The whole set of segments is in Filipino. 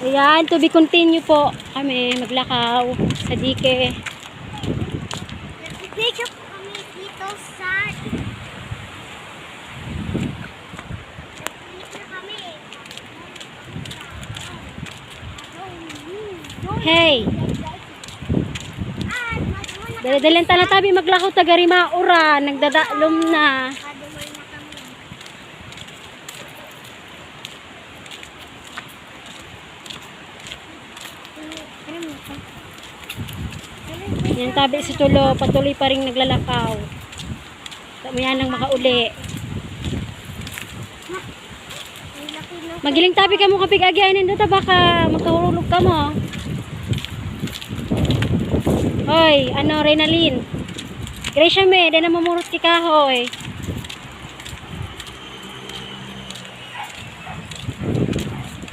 Ayan, to be continue po kami maglakaw sa dike. Nag-video po kami dito sa... Nag-video kami. Hey! Dali-dalan tabi maglakaw taga Rimaura, nagdadalom na. Kadumay na kami. Yan tabi si Tulo, patuloy pa rin naglalakaw. Yan ang makauli. Magiling tabi ka mo kapig agyanin doon, baka magkahulog ka mo. Hoy, ano, Reynalyn? Gracia me, dahil na mamurot ki kahoy.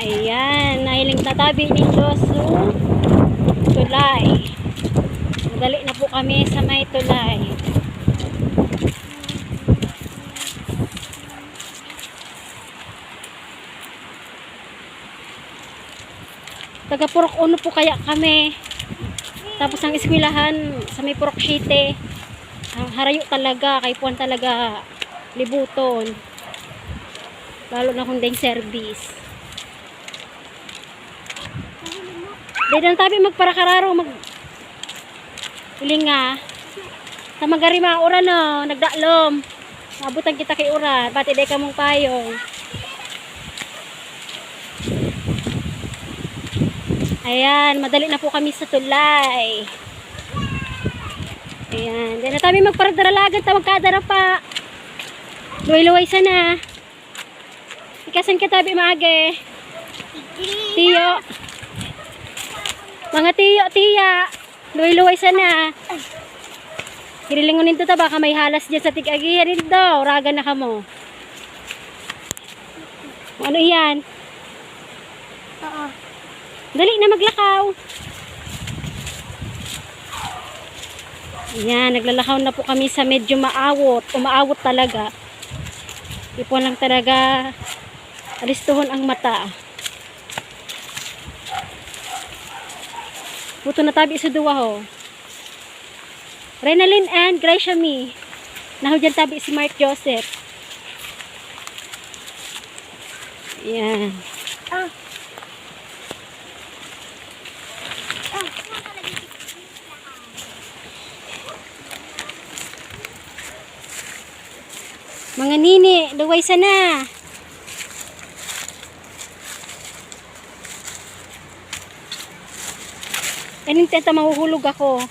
Ayan, nahiling tatabi ng doso. Tulay. Madali na po kami sa may tulay. Taga Purok Uno po kaya kami. Tapos ang eskwelahan sa may Purok City. Ang harayo talaga, kay Puan talaga libuton. Lalo na kung ding service. Dahil ang tabi magparakararo, ilinga. Sa magarima ura no, nagdalom. Mabutan kita kay ura, pati day ka mong payong. Ayan, madali na po kami sa tulay. Ayan, dahil na tabi magparadaralagan, tawag kadara pa. Luway-luway sana. Ikasan ka tabi maage. Tiyo. Mga tiyo, tiya. Luway-luway sana. Hirilingunin to ta, baka may halas dyan sa tig-agihan rin daw. Raga na ka mo. Ano yan? Oo. Dali na maglakaw. Ayan, naglalakaw na po kami sa medyo maawot. Umaawot talaga. Ipon lang talaga. Alistuhon ang mata. Puto na tabi sa duwa ho. Reynalyn and Gracia me. Nahudyan tabi si Mark Joseph. Ayan. Ah. Mga nini, luway sana. Anong tenta mahuhulog ako?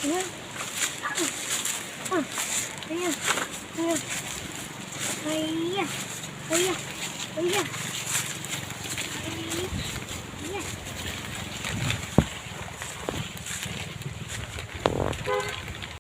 Ayan. Ayan. Ayan. Ayan. Ayan.